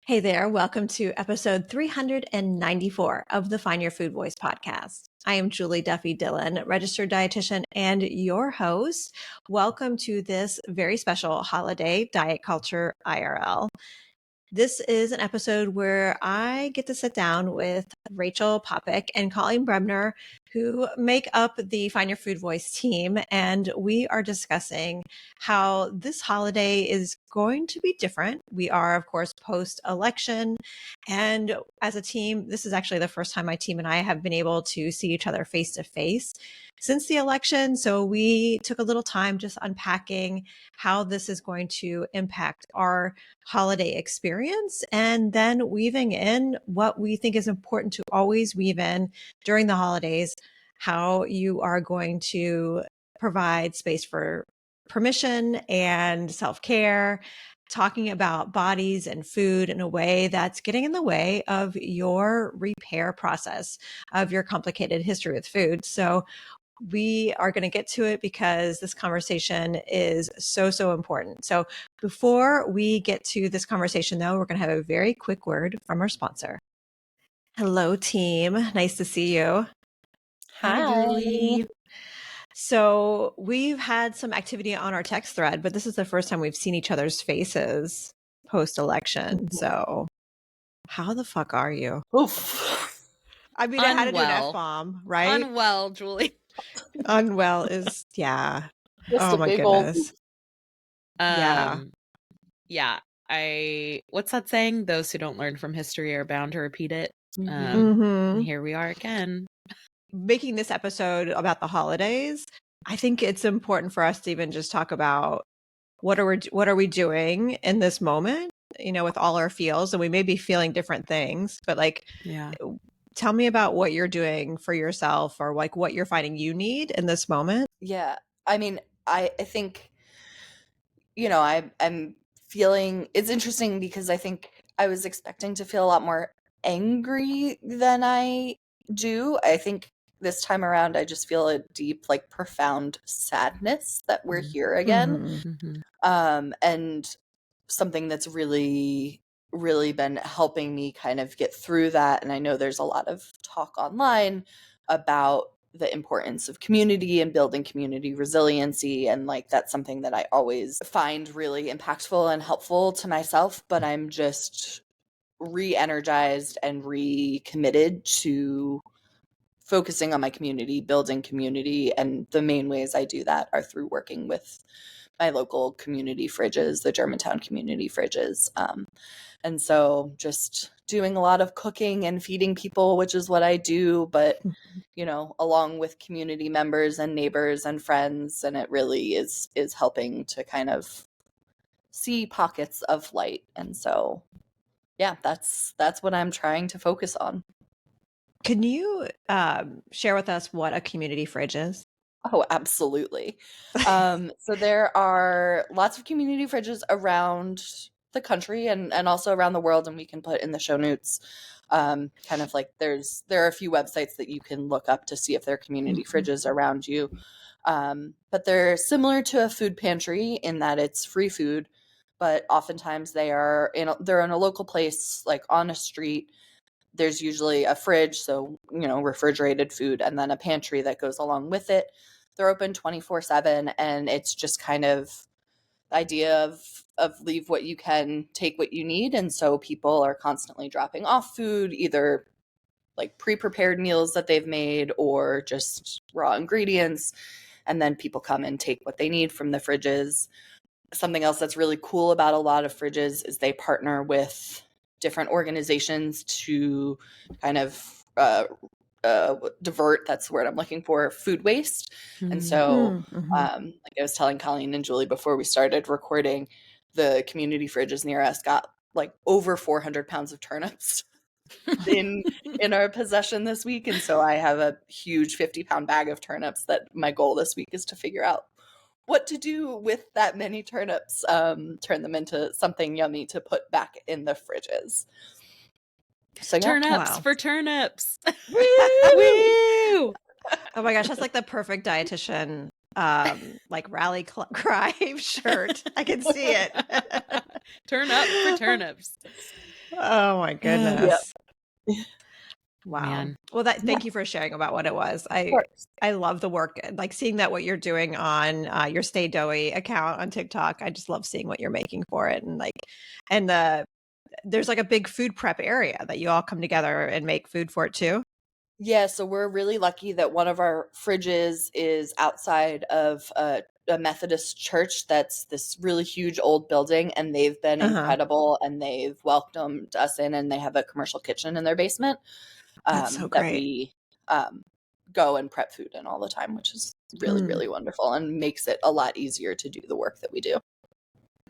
Hey there, welcome to episode 394 of the Find Your Food Voice podcast. I am Julie Duffy Dillon, registered dietitian and your host. Welcome to this very special holiday diet culture IRL. This is an episode where I get to sit down with Rachel Popik and Coleen Bremner, who make up the Find Your Food Voice team. And we are discussing how this holiday is going to be different. We are, of course, post-election. And as a team, this is actually the first time my team and I have been able to see each other face to face since the election. So we took a little time just unpacking how this is going to impact our holiday experience, and then weaving in what we think is important to always weave in during the holidays, how you are going to provide space for permission and self-care, talking about bodies and food in a way that's getting in the way of your repair process of your complicated history with food. So we are going to get to it because this conversation is so important. So before we get to this conversation, though, we're going to have a very quick word from our sponsor. Hello, team. Nice to see you. Hi, Julie. So we've had some activity on our text thread, but this is the first time we've seen each other's faces post-election. So how the fuck are you? Oof. I mean, I had to do an F-bomb, right? Unwell, Julie. Unwell is, yeah. Just Oh a my big goodness. Yeah. What's that saying? Those who don't learn from history are bound to repeat it. And here we are again. Making this episode about the holidays, I think it's important for us to even just talk about what are we doing in this moment, with all our feels, and we may be feeling different things, but tell me about what you're doing for yourself, or like what you're finding you need in this moment. Yeah. I mean, I think, I'm feeling, it's interesting because I think I was expecting to feel a lot more angry than I do. I think this time around, I just feel a deep, profound sadness that we're here again. And something that's really been helping me kind of get through that. And I know there's a lot of talk online about the importance of community and building community resiliency. And that's something that I always find really impactful and helpful to myself. But I'm just re-energized and recommitted to focusing on my community, building community. And the main ways I do that are through working with my local community fridges, the Germantown community fridges. And so just doing a lot of cooking and feeding people, which is what I do, but, along with community members and neighbors and friends. And it really is helping to kind of see pockets of light. And so, yeah, that's what I'm trying to focus on. Can you share with us what a community fridge is? Oh, absolutely. So there are lots of community fridges around the country and also around the world, and we can put in the show notes. There are a few websites that you can look up to see if there are community fridges around you. But they're similar to a food pantry in that it's free food, but oftentimes they're in a local place, like on a street. There's usually a fridge, so, refrigerated food, and then a pantry that goes along with it. They're open 24/7, and it's just kind of the idea of leave what you can, take what you need. And so people are constantly dropping off food, either pre-prepared meals that they've made or just raw ingredients. And then people come and take what they need from the fridges. Something else that's really cool about a lot of fridges is they partner with different organizations to kind of divert, that's the word I'm looking for, food waste. And so I was telling Coleen and Julie before we started recording, the community fridges near us got over 400 pounds of turnips in our possession this week. And so I have a huge 50-pound bag of turnips that my goal this week is to figure out what to do with that many turnips, turn them into something yummy to put back in the fridges. So Turnips for turnips. Woo! Oh my gosh, that's like the perfect dietitian rally cry shirt. I can see it. Turn up for turnips. Oh my Yep. goodness. Wow. Man. Well, thank you for sharing about what it was. I love the work, like seeing that what you're doing on your Stay Doughy account on TikTok. I just love seeing what you're making for it, and there's like a big food prep area that you all come together and make food for it too. Yeah, so we're really lucky that one of our fridges is outside of a Methodist church that's this really huge old building, and they've been incredible, and they've welcomed us in, and they have a commercial kitchen in their basement That's so that great. we go and prep food in all the time, which is really, really wonderful and makes it a lot easier to do the work that we do.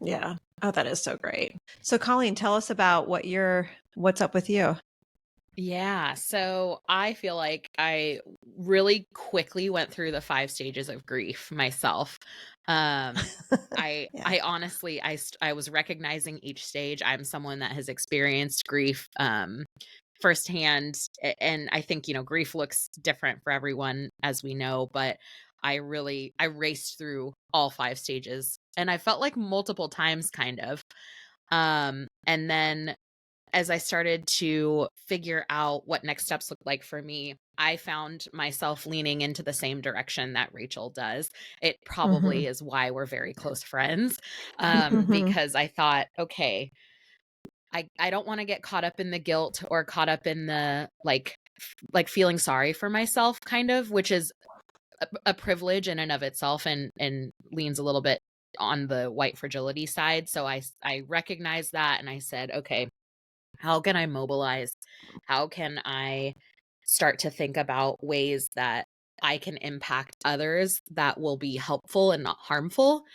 Yeah. Oh, that is so great. So Coleen, tell us about what's up with you. Yeah, so I feel like I really quickly went through the 5 stages of grief myself. I honestly, I was recognizing each stage. I'm someone that has experienced grief firsthand, and I think, grief looks different for everyone, as we know, but I raced through all 5 stages, and I felt like multiple times kind of. And then as I started to figure out what next steps looked like for me, I found myself leaning into the same direction that Rachel does. It probably is why we're very close friends, because I thought, okay, I don't want to get caught up in the guilt or caught up in the like feeling sorry for myself, kind of, which is a privilege in and of itself, and leans a little bit on the white fragility side. So I recognized that, and I said, okay, how can I mobilize? How can I start to think about ways that I can impact others that will be helpful and not harmful?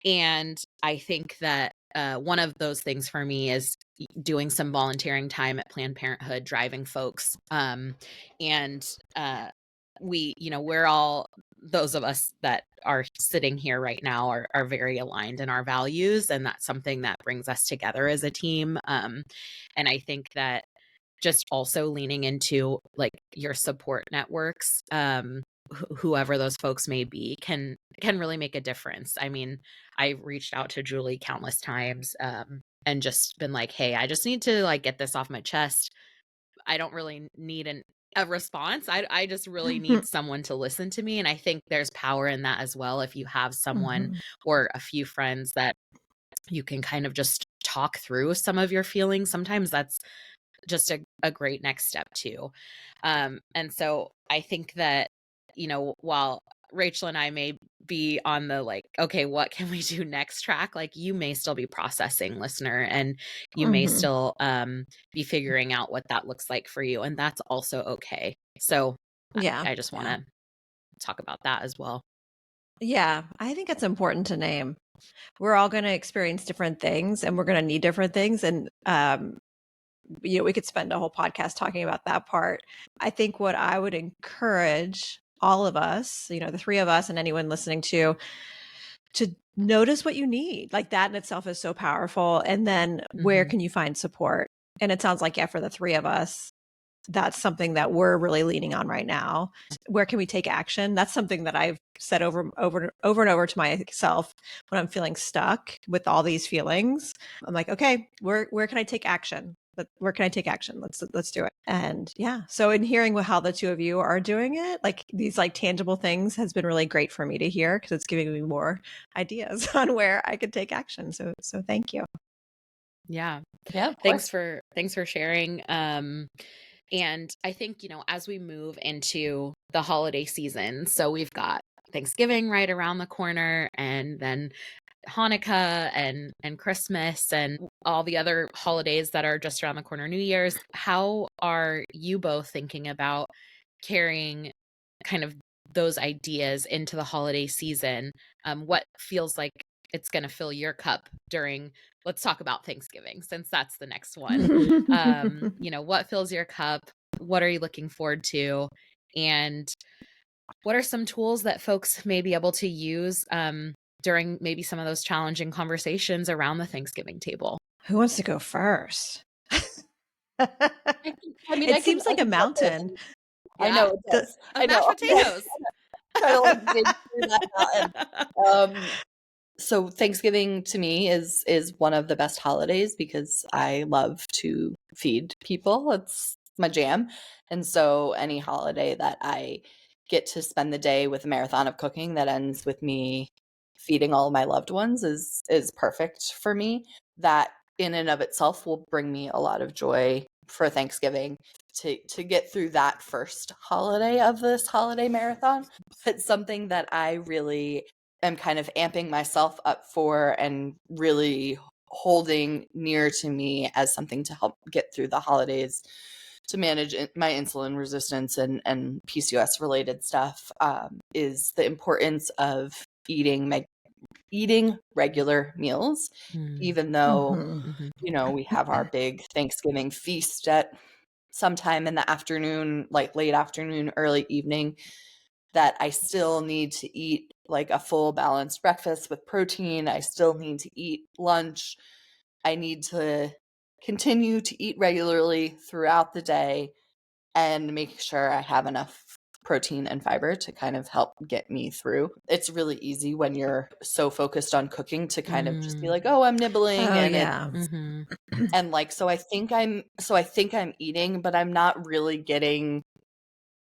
And I think that one of those things for me is doing some volunteering time at Planned Parenthood, driving folks. We're all, those of us that are sitting here right now are very aligned in our values. And that's something that brings us together as a team. And I think that just also leaning into like your support networks, whoever those folks may be, can really make a difference. I mean, I reached out to Julie countless times, and just been like, hey, I just need to like get this off my chest. I don't really need a response. I just really need someone to listen to me. And I think there's power in that as well. If you have someone or a few friends that you can kind of just talk through some of your feelings, sometimes that's just a great next step too. And so I think that, while Rachel and I may be on the like, okay, what can we do next track? Like you may still be processing, listener, and you may still be figuring out what that looks like for you. And that's also okay. So I just want to talk about that as well. Yeah, I think it's important to name. We're all going to experience different things, and we're going to need different things. And, we could spend a whole podcast talking about that part. I think what I would encourage all of us, the 3 of us and anyone listening to notice what you need. Like that in itself is so powerful. And then where can you find support? And it sounds like, for the 3 of us, that's something that we're really leaning on right now. Where can we take action? That's something that I've said over and over to myself when I'm feeling stuck with all these feelings. I'm like, okay, where can I take action? Where can I take action? Let's do it. And so in hearing how the 2 of you are doing it, like these like tangible things has been really great for me to hear, because it's giving me more ideas on where I could take action. So thank you. Yeah. Thanks for sharing. And I think, as we move into the holiday season, so we've got Thanksgiving right around the corner, and then Hanukkah and Christmas and all the other holidays that are just around the corner, New Year's. How are you both thinking about carrying kind of those ideas into the holiday season? What feels like it's going to fill your cup during, let's talk about Thanksgiving, since that's the next one. What fills your cup? What are you looking forward to? And what are some tools that folks may be able to use during maybe some of those challenging conversations around the Thanksgiving table? Who wants to go first? It seems like a mountain. I know it does. I know. Mashed potatoes. Try to like dig through that mountain. So Thanksgiving to me is one of the best holidays because I love to feed people. It's my jam. And so any holiday that I get to spend the day with a marathon of cooking that ends with me feeding all of my loved ones is perfect for me. That in and of itself will bring me a lot of joy for Thanksgiving to get through that first holiday of this holiday marathon. It's something that I really am kind of amping myself up for and really holding near to me as something to help get through the holidays, to manage my insulin resistance and PCOS related stuff, is the importance of eating regular meals, even though we have our big Thanksgiving feast at sometime in the afternoon, like late afternoon, early evening, that I still need to eat like a full balanced breakfast with protein. I still need to eat lunch. I need to continue to eat regularly throughout the day and make sure I have enough protein and fiber to kind of help get me through. It's really easy when you're so focused on cooking to kind of just be like, oh, I'm nibbling. Oh, and yeah. and like, so I think I'm eating, but I'm not really getting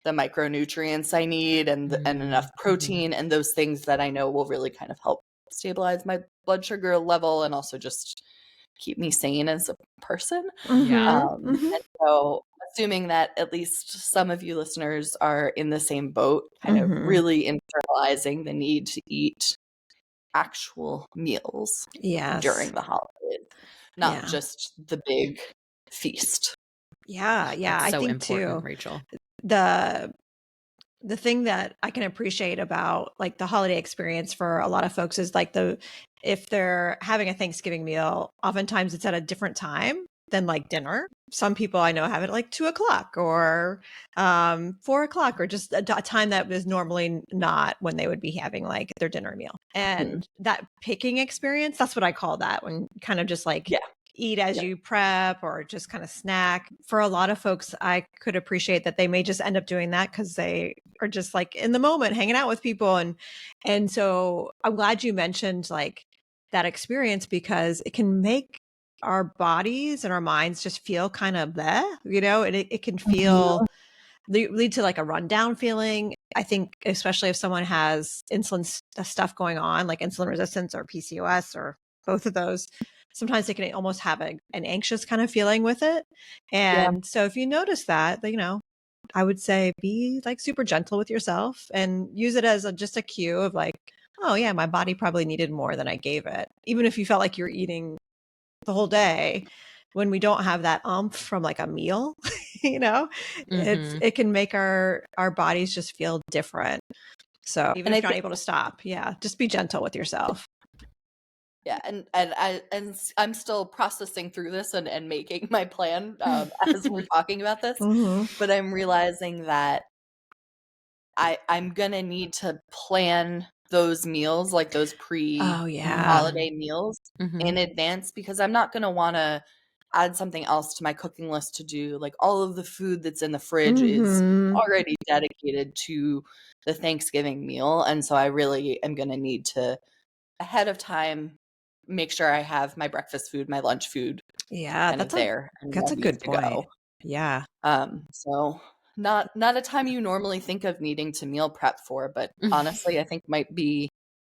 the micronutrients I need and enough protein and those things that I know will really kind of help stabilize my blood sugar level and also just keep me sane as a person. And so assuming that at least some of you listeners are in the same boat, kind of really internalizing the need to eat actual meals during the holidays, not just the big feast. Yeah. That's I so think important, too, Rachel. the thing that I can appreciate about like the holiday experience for a lot of folks is like if they're having a Thanksgiving meal, oftentimes it's at a different time than like dinner. Some people I know have it like 2:00 or 4:00 or just a time that was normally not when they would be having like their dinner meal. And that picking experience, that's what I call that, when kind of just like eat as you prep or just kind of snack. For a lot of folks, I could appreciate that they may just end up doing that because they are just like in the moment hanging out with people. And so I'm glad you mentioned like that experience because it can make our bodies and our minds just feel kind of bleh, and it can feel lead to like a rundown feeling. I think especially if someone has insulin stuff going on, like insulin resistance or PCOS or both of those, sometimes they can almost have an anxious kind of feeling with it. And so if you notice that, I would say be like super gentle with yourself and use it as just a cue of like, oh yeah, my body probably needed more than I gave it. Even if you felt like you're eating the whole day, when we don't have that umph from like a meal, it can make our bodies just feel different. So even if you're not able to stop, just be gentle with yourself. Yeah, and I'm still processing through this and making my plan as we're talking about this. But I'm realizing that I'm gonna need to plan those meals, like those holiday meals, in advance, because I'm not gonna want to add something else to my cooking list to do. Like all of the food that's in the fridge is already dedicated to the Thanksgiving meal, and so I really am gonna need to ahead of time make sure I have my breakfast food, my lunch food, that's there. That's a good point. Go. Yeah. So not a time you normally think of needing to meal prep for, but honestly, I think might be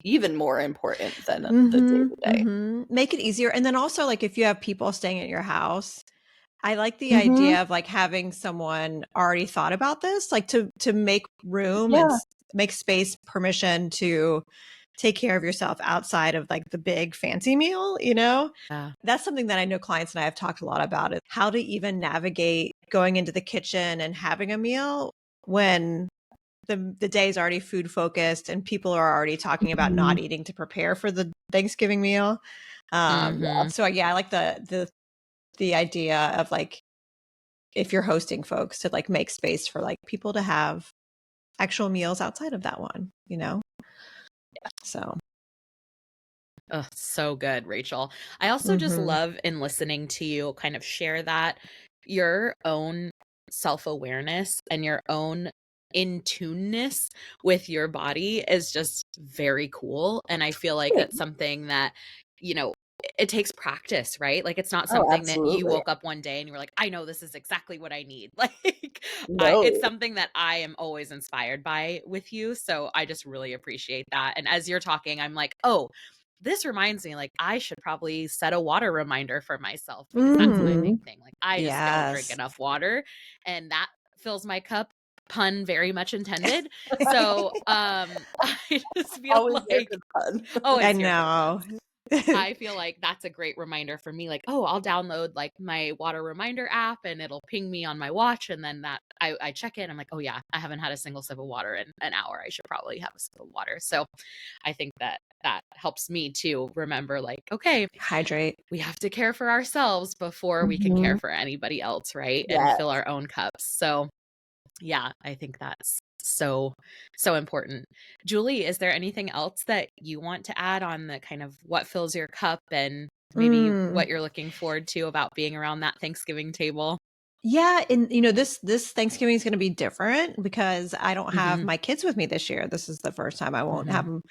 even more important than the day-to-day. Make it easier. And then also like if you have people staying at your house, I like the idea of like having someone already thought about this, like to make room and make space, permission to take care of yourself outside of like the big fancy meal, That's something that I know clients and I have talked a lot about, is how to even navigate going into the kitchen and having a meal when the day is already food focused and people are already talking about not eating to prepare for the Thanksgiving meal. So I like the idea of like, if you're hosting folks, to like make space for like people to have actual meals outside of that one, So. Oh, so good, Rachel. I also just love in listening to you kind of share that your own self-awareness and your own in tuneness with your body is just very cool. And I feel like that's something that, you know, it takes practice, right? Like it's not Oh, something that you absolutely. woke up one day and you were like, I know this is exactly what I need. Like No. it's something that I am always inspired by with you. So I just really appreciate that. And as you're talking, I'm like, oh, this reminds me, like, I should probably set a water reminder for myself because that's my big thing. Like, I just don't drink Yes. enough water, and that fills my cup, pun very much intended. So, I just feel Always there like for the fun. always I here for the know. fun. I feel like that's a great reminder for me. Like, oh, I'll download like my water reminder app and it'll ping me on my watch. And then that I check it. I'm like, oh yeah, I haven't had a single sip of water in an hour. I should probably have a sip of water. So I think that that helps me to remember like, okay, Hydrate. we have to care for ourselves before we can care for anybody else. Right. And Yes. fill our own cups. So yeah, I think that's so important. Julie, is there anything else that you want to add on the kind of what fills your cup and maybe what you're looking forward to about being around that Thanksgiving table? Yeah, and this Thanksgiving is going to be different because I don't have my kids with me this year. This is the first time I won't have them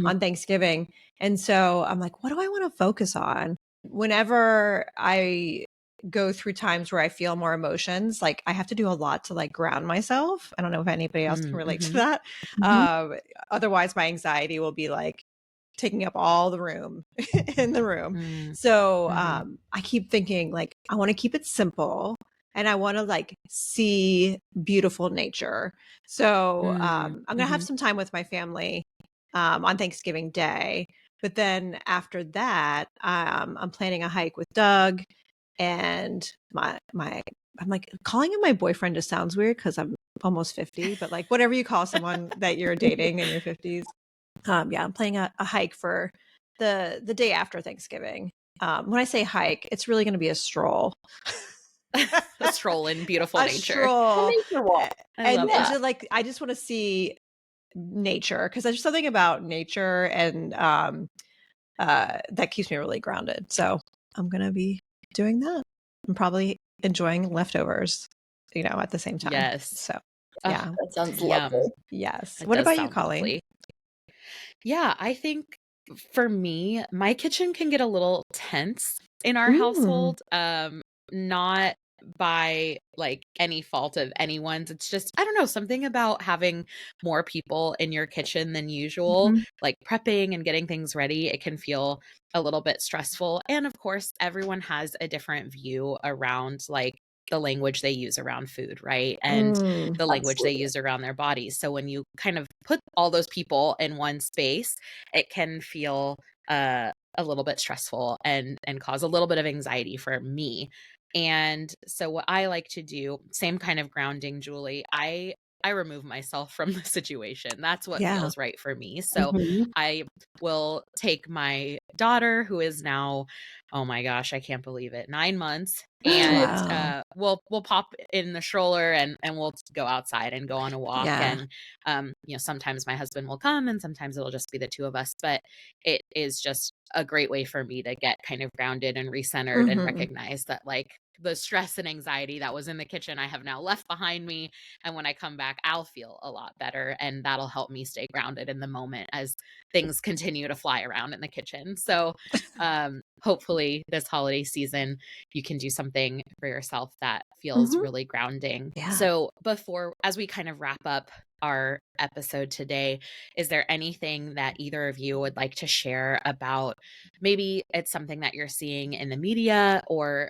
on Thanksgiving. And so I'm like, what do I want to focus on? Whenever I go through times where I feel more emotions, like I have to do a lot to like ground myself. I don't know if anybody else can relate to that. Otherwise my anxiety will be like taking up all the room in the room. So I keep thinking like, I want to keep it simple. And I want to like see beautiful nature. So I'm going to have some time with my family on Thanksgiving Day. But then after that, I'm planning a hike with Doug and my I'm like calling him my boyfriend just sounds weird because I'm almost 50, but like whatever you call someone that you're dating in your 50s. Yeah, I'm planning a hike for the day after Thanksgiving. When I say hike, it's really going to be a stroll. A stroll in beautiful nature. Stroll. Nature walk. And just like I just want to see nature because there's something about nature and that keeps me really grounded. So I'm gonna be doing that. I'm probably enjoying leftovers, at the same time. Yes. So yeah, that sounds lovely. Yes. It What does about you, sound Coleen? lovely. Yeah, I think for me, my kitchen can get a little tense in our household. Not by like any fault of anyone's. It's just, I don't know, something about having more people in your kitchen than usual, like prepping and getting things ready. It can feel a little bit stressful. And of course, everyone has a different view around like the language they use around food, right? And the language they use around their bodies. So when you kind of put all those people in one space, it can feel a little bit stressful and cause a little bit of anxiety for me. And so what I like to do, same kind of grounding, Julie, I remove myself from the situation. That's what feels right for me. So I will take my daughter, who is now, oh my gosh, I can't believe it, 9 months, and we'll pop in the stroller and we'll go outside and go on a walk. And sometimes my husband will come and sometimes it'll just be the two of us. But it is just a great way for me to get kind of grounded and recentered and recognize that like the stress and anxiety that was in the kitchen, I have now left behind me. And when I come back, I'll feel a lot better. And that'll help me stay grounded in the moment as things continue to fly around in the kitchen. So hopefully this holiday season, you can do something for yourself that feels really grounding. Yeah. So as we kind of wrap up our episode today, is there anything that either of you would like to share about, maybe it's something that you're seeing in the media or,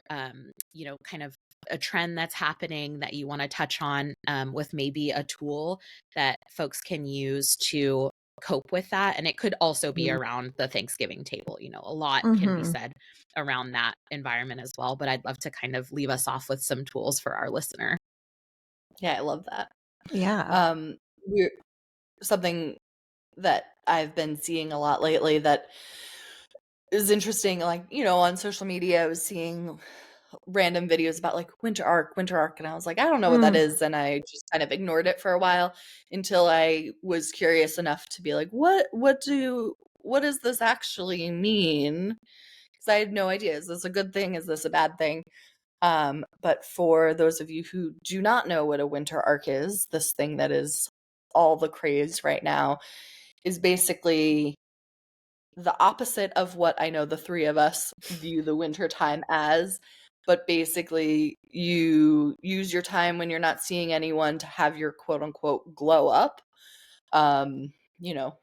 kind of a trend that's happening that you want to touch on with maybe a tool that folks can use to cope with that? And it could also be around the Thanksgiving table. A lot can be said around that environment as well, but I'd love to kind of leave us off with some tools for our listener. Yeah, I love that. Yeah. Something that I've been seeing a lot lately that is interesting, like, on social media, I was seeing random videos about like winter arc, and I was like, I don't know what that is, and I just kind of ignored it for a while until I was curious enough to be like, what does this actually mean? Because I had no idea. Is this a good thing? Is this a bad thing? But for those of you who do not know what a winter arc is, this thing that is all the craze right now is basically the opposite of what I know the three of us view the winter time as. But basically, you use your time when you're not seeing anyone to have your quote unquote glow up.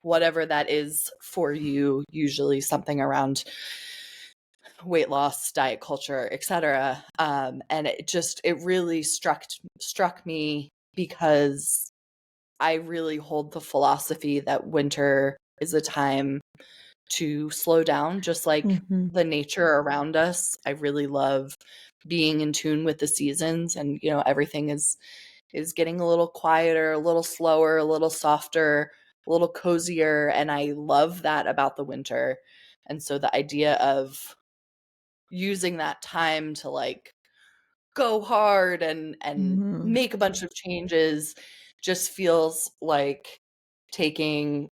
Whatever that is for you, usually something around weight loss, diet culture, etc. And it really struck me because I really hold the philosophy that winter is a time to slow down, just like the nature around us. I really love being in tune with the seasons, and everything is getting a little quieter, a little slower, a little softer, a little cozier, and I love that about the winter. And so the idea of using that time to like go hard and make a bunch of changes just feels like taking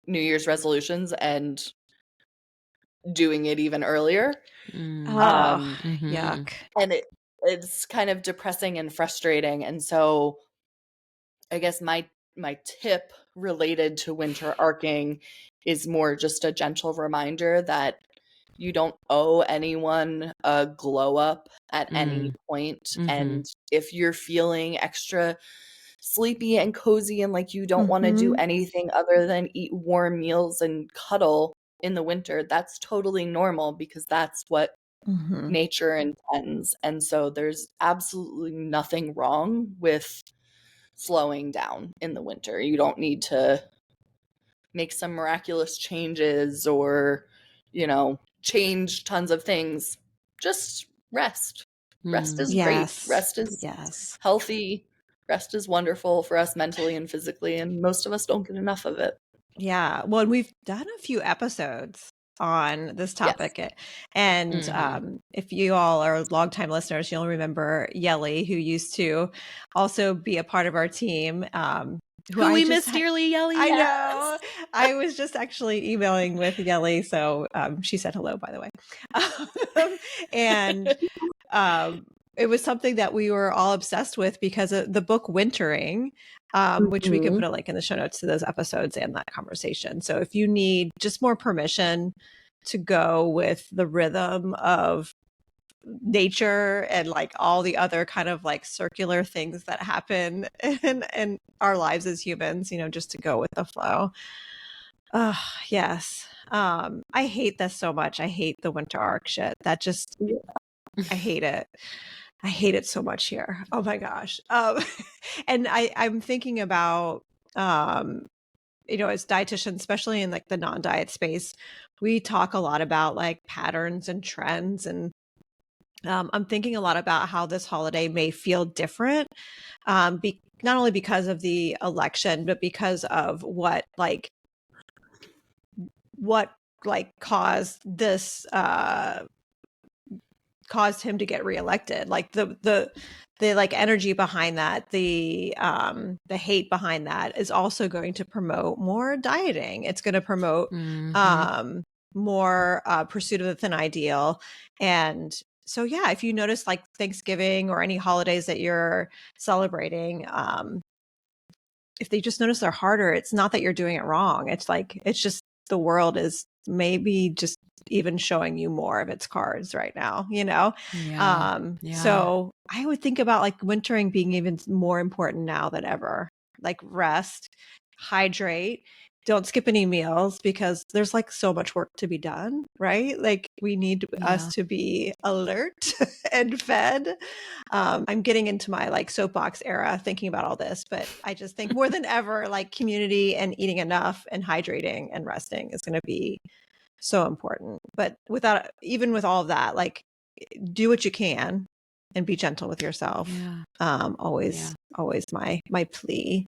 New Year's resolutions and doing it even earlier. Yuck. And it's kind of depressing and frustrating. And so I guess my tip related to winter arcing is more just a gentle reminder that you don't owe anyone a glow up at any point. And if you're feeling extra sleepy and cozy and like you don't want to do anything other than eat warm meals and cuddle in the winter, that's totally normal because that's what nature intends. And so there's absolutely nothing wrong with slowing down in the winter. You don't need to make some miraculous changes or, change tons of things. Just rest. Rest is great. Rest is healthy. Rest is wonderful for us mentally and physically, and most of us don't get enough of it. Yeah. Well, we've done a few episodes on this topic. Yes. And if you all are longtime listeners, you'll remember Yelly, who used to also be a part of our team. Who we miss dearly, Yelly. I know. I was just actually emailing with Yelly, so she said hello, by the way. And it was something that we were all obsessed with because of the book Wintering, which we can put a link in the show notes to those episodes and that conversation. So if you need just more permission to go with the rhythm of nature and like all the other kind of like circular things that happen in our lives as humans, just to go with the flow. Yes. I hate this so much. I hate the winter arc shit. That just, I hate it. I hate it so much here. Oh my gosh. And I'm thinking about, as dietitians, especially in like the non-diet space, we talk a lot about like patterns and trends. And I'm thinking a lot about how this holiday may feel different, not only because of the election, but because of what caused this, caused him to get reelected. Like the like energy behind that, the hate behind that is also going to promote more dieting. It's going to promote more pursuit of the thin ideal. And so, yeah, if you notice like Thanksgiving or any holidays that you're celebrating, if they just notice they're harder, it's not that you're doing it wrong. It's like, it's just the world is maybe just even showing you more of its cards right now, So I would think about like wintering being even more important now than ever. Like rest, hydrate, don't skip any meals because there's like so much work to be done, right? Like we need us to be alert and fed. I'm getting into my like soapbox era thinking about all this, but I just think more than ever, like community and eating enough and hydrating and resting is going to be so important. But even with all of that, like do what you can and be gentle with yourself. Always my plea.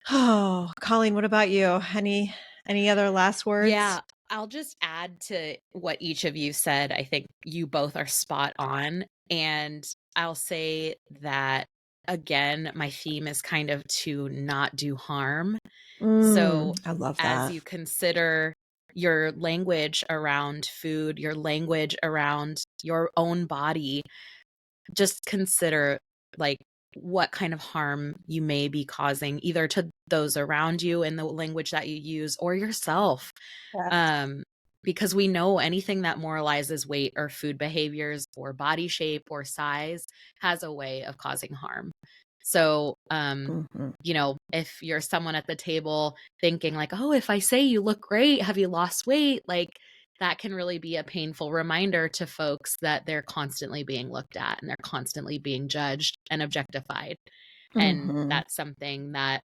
Oh, Coleen, what about you? Any other last words? Yeah, I'll just add to what each of you said. I think you both are spot on. And I'll say that, again, my theme is kind of to not do harm. So I love that. As you consider your language around food, your language around your own body, just consider like what kind of harm you may be causing either to those around you in the language that you use or yourself. Because we know anything that moralizes weight or food behaviors or body shape or size has a way of causing harm. So, you know, if you're someone at the table thinking like, oh, if I say you look great, have you lost weight? Like that can really be a painful reminder to folks that they're constantly being looked at and they're constantly being judged and objectified. And that's something that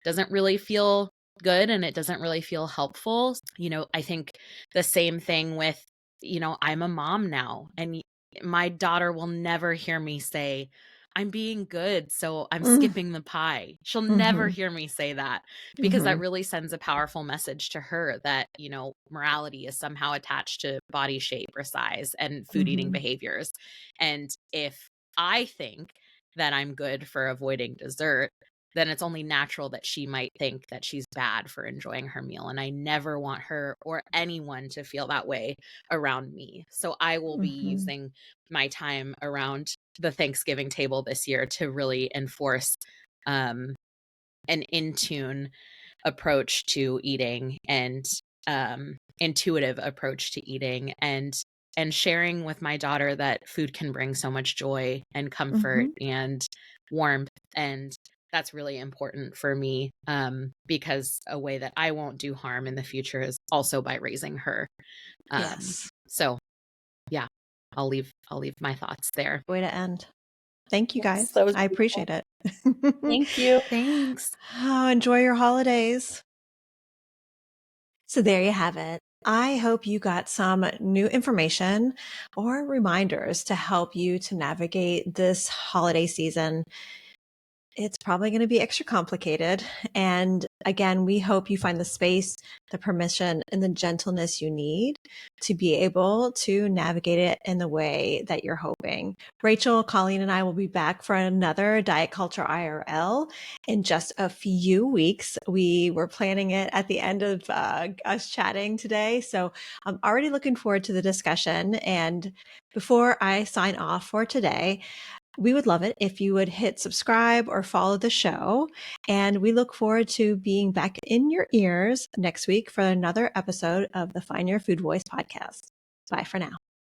doesn't really feel good and it doesn't really feel helpful. You know, I think the same thing with, you know, I'm a mom now and my daughter will never hear me say, I'm being good, so I'm skipping the pie. She'll never hear me say that because that really sends a powerful message to her that, you know, morality is somehow attached to body shape or size and food eating behaviors. And if I think that I'm good for avoiding dessert, then it's only natural that she might think that she's bad for enjoying her meal. And I never want her or anyone to feel that way around me. So I will be using my time around the Thanksgiving table this year to really enforce an in-tune approach to eating and intuitive approach to eating and sharing with my daughter that food can bring so much joy and comfort and warmth. And that's really important for me because a way that I won't do harm in the future is also by raising her. So yeah, I'll leave my thoughts there. Way to end. Thank you guys. That was I appreciate it. Thank you. Thanks. Oh, enjoy your holidays. So there you have it. I hope you got some new information or reminders to help you to navigate this holiday season. It's probably going to be extra complicated. And again, we hope you find the space, the permission, and the gentleness you need to be able to navigate it in the way that you're hoping. Rachel, Coleen, and I will be back for another Diet Culture IRL in just a few weeks. We were planning it at the end of us chatting today. So I'm already looking forward to the discussion. And before I sign off for today, we would love it if you would hit subscribe or follow the show. And we look forward to being back in your ears next week for another episode of the Find Your Food Voice podcast. Bye for now.